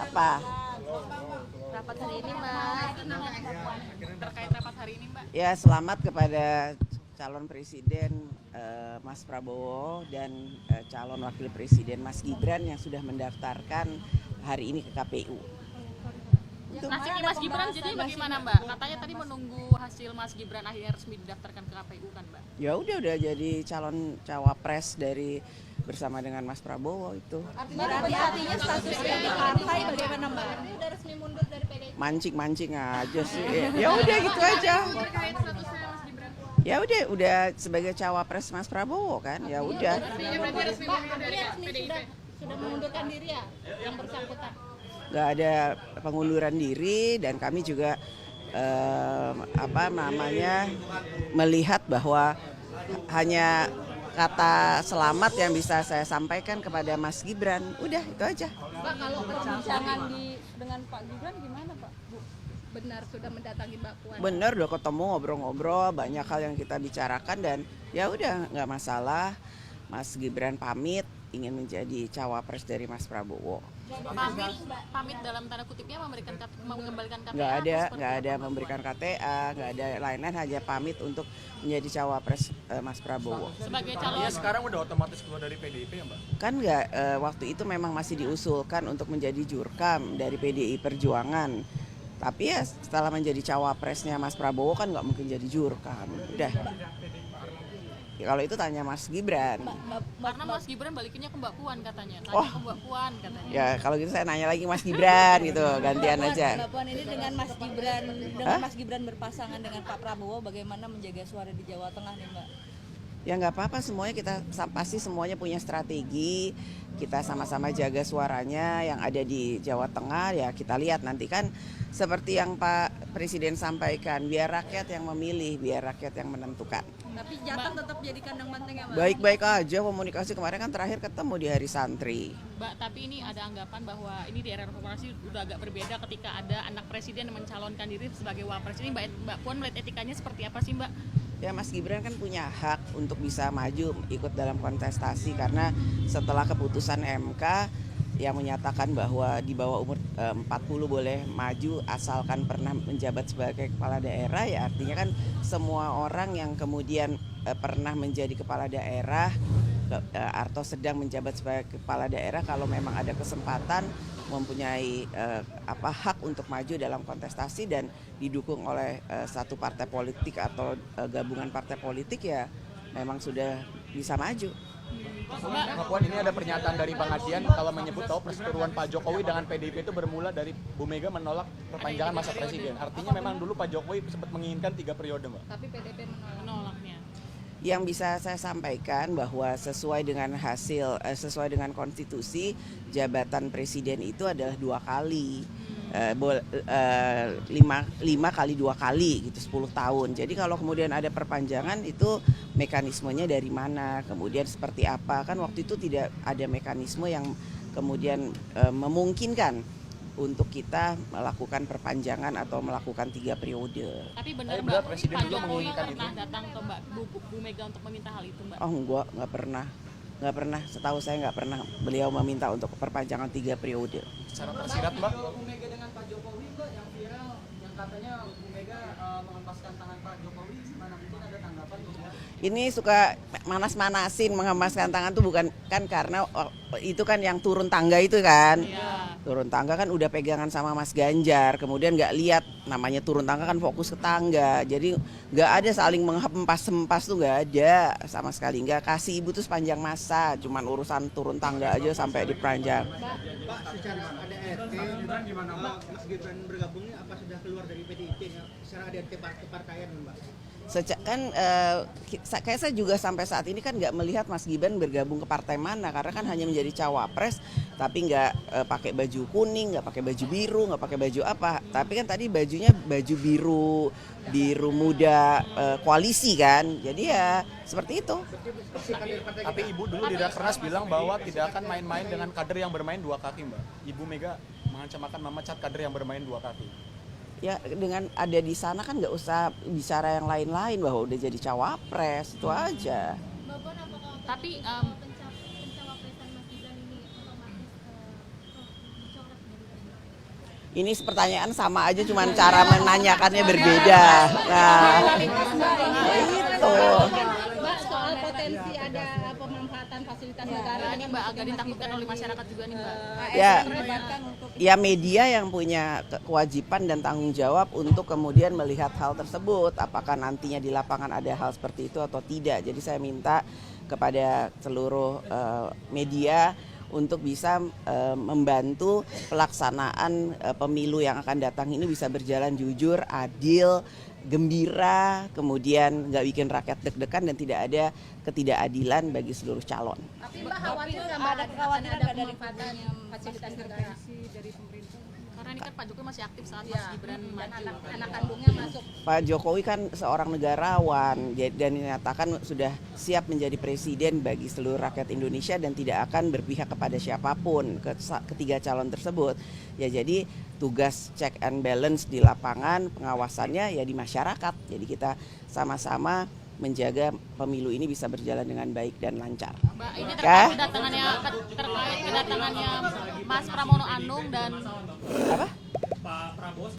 Apa? Rapat hari ini, Mbak. Terkait rapat hari ini, Mbak. Ya, selamat kepada calon presiden Mas Prabowo dan calon wakil presiden Mas Gibran yang sudah mendaftarkan hari ini ke KPU. Nasib Mas Gibran jadi bagaimana, Mbak? Katanya tadi menunggu hasil Mas Gibran akhirnya resmi didaftarkan ke KPU kan, Mbak? Ya udah jadi calon cawapres dari bersama dengan Mas Prabowo itu. Artinya statusnya di partai bagaimana, Mbak? Udah resmi mundur dari PDIP. Mancing aja sih. Ya udah gitu aja. Terkait statusnya Mas Gibran. Ya udah sebagai cawapres Mas Prabowo kan. Ya udah. Artinya berarti resmi mundur dari PDIP. Sudah mengundurkan diri ya yang bersangkutan. Nggak ada pengunduran diri dan kami juga melihat bahwa hanya kata selamat yang bisa saya sampaikan kepada Mas Gibran. Udah itu aja. Pak, kalau perbincangan dengan Pak Gibran gimana, Pak? Bu, benar sudah mendatangi Mbak Puan? Bener, udah ketemu ngobrol-ngobrol, banyak hal yang kita bicarakan dan ya udah nggak masalah. Mas Gibran pamit ingin menjadi cawapres dari Mas Prabowo. Pamit dalam tanda kutipnya mengembalikan KTA. Nggak ada memberikan KTA, nggak ada lain-lain, hanya pamit untuk menjadi cawapres Mas Prabowo. Sebagai calon. Artinya sekarang udah otomatis keluar dari PDIP ya, Mbak? Kan nggak, waktu itu memang masih diusulkan untuk menjadi jurkam dari PDI Perjuangan. Tapi ya setelah menjadi cawapresnya Mas Prabowo kan nggak mungkin jadi jurkam. Udah. Ya, kalau itu tanya Mas Gibran. Karena Mas Gibran balikinnya ke Mbak Puan katanya. Ke Mbak Puan katanya. Ya kalau gitu saya nanya lagi Mas Gibran gitu, gantian aja. Mbak Puan ini dengan Mas Gibran berpasangan dengan Pak Prabowo, bagaimana menjaga suara di Jawa Tengah nih, Mbak? Ya nggak apa-apa, semuanya pasti semuanya punya strategi. Kita sama-sama jaga suaranya yang ada di Jawa Tengah, ya kita lihat nanti kan seperti yang Pak Presiden sampaikan, biar rakyat yang memilih, biar rakyat yang menentukan. Tapi Jateng tetap jadi kandang banteng ya, Mbak? Baik-baik aja, komunikasi kemarin kan terakhir ketemu di Hari Santri. Mbak, tapi ini ada anggapan bahwa ini di era reformasi udah agak berbeda ketika ada anak presiden yang mencalonkan diri sebagai wapres. Ini Mbak Puan melihat etikanya seperti apa sih, Mbak? Ya Mas Gibran kan punya hak untuk bisa maju ikut dalam kontestasi karena setelah keputusan MK yang menyatakan bahwa di bawah umur 40 boleh maju asalkan pernah menjabat sebagai kepala daerah, ya artinya kan semua orang yang kemudian pernah menjadi kepala daerah atau sedang menjabat sebagai kepala daerah kalau memang ada kesempatan mempunyai hak untuk maju dalam kontestasi dan didukung oleh satu partai politik atau gabungan partai politik, ya memang sudah bisa maju. Mbak Puan, ini ada pernyataan dari Bang Adian kalau menyebut bahwa perseteruan Pak Jokowi dengan PDIP itu bermula dari Bu Mega menolak perpanjangan masa presiden. Artinya memang dulu Pak Jokowi sempat menginginkan 3 periode, Mbak. Tapi PDIP Menolaknya. Yang bisa saya sampaikan bahwa sesuai dengan sesuai dengan konstitusi, jabatan presiden itu adalah 2 kali. 5 kali 2 kali gitu, 10 tahun. Jadi kalau kemudian ada perpanjangan itu mekanismenya dari mana, kemudian seperti apa, kan waktu itu tidak ada mekanisme yang kemudian memungkinkan untuk kita melakukan perpanjangan atau melakukan 3 periode. Tapi benar Mbak, Presiden Pak dulu Jokowi menginginkan pernah itu. datang ke Bu Mega untuk meminta hal itu, Mbak? Oh nggak pernah, setahu saya nggak pernah beliau meminta untuk perpanjangan 3 periode. Secara tersirat, Mbak. Bu Mega dengan Pak Jokowi, Mbak, yang viral yang katanya Bu Mega menghempaskan tangan Pak Jokowi, gimana, mungkin ada tanggapan tuh? Ini suka manas-manasin, mengemaskan tangan tuh bukan kan karena itu kan yang turun tangga itu kan. Iya. Turun tangga kan udah pegangan sama Mas Ganjar, kemudian nggak lihat namanya turun tangga kan fokus ke tangga, jadi nggak ada saling menghempas tuh, nggak ada sama sekali, nggak kasih ibu tuh sepanjang masa, cuman urusan turun tangga aja sampai diperanjang. Pak, secara ada ART, Gibran gimana, Mbak? Mas Gibran bergabung ini apa sudah keluar dari PDIP? Secara ART kepartaian, Mbak? Kayak saya juga sampai saat ini kan nggak melihat Mas Gibran bergabung ke partai mana, karena kan hanya menjadi cawapres tapi nggak pakai baju kuning, nggak pakai baju biru, nggak pakai baju apa, tapi kan tadi bajunya baju biru muda koalisi kan, jadi ya seperti itu. Tapi Ibu dulu di Rakernas bilang bahwa tidak akan main-main dengan kader yang bermain 2 kaki, Mbak. Ibu Mega mengancam akan memecat kader yang bermain 2 kaki. Ya dengan ada di sana kan nggak usah bicara yang lain-lain, bahwa udah jadi cawapres itu aja. Tapi pencawapresan Mas Gibran ini otomatis dicoret dari Ini pertanyaan sama aja, cuman cara menanyakannya berbeda. Nah, itu. Mbak, soal potensi ada pemanfaatan fasilitas negara Ini Mbak agak ditakutkan oleh masyarakat juga nih Mbak. Ya, melibatkan untuk ya media yang punya kewajiban dan tanggung jawab untuk kemudian melihat hal tersebut. Apakah nantinya di lapangan ada hal seperti itu atau tidak. Jadi saya minta kepada seluruh media untuk bisa membantu pelaksanaan pemilu yang akan datang ini bisa berjalan jujur, adil, gembira, kemudian nggak bikin rakyat deg-degan dan tidak ada ketidakadilan bagi seluruh calon. tapi Mbak khawatir nggak Mbak ada kekhawatiran nggak dari fasilitas negara Karena ini kan Pak Jokowi masih aktif saat Mas Gibran dan maju. anak kandungnya masuk Pak Jokowi kan seorang negarawan dan dinyatakan sudah siap menjadi presiden bagi seluruh rakyat Indonesia dan tidak akan berpihak kepada siapapun ketiga calon tersebut. Ya jadi tugas check and balance di lapangan, pengawasannya ya di masyarakat. Jadi kita sama-sama menjaga pemilu ini bisa berjalan dengan baik dan lancar. Mbak, ini Kah? terkait kedatangannya Mas Pramono Anung dan Apa? Pak Prabowo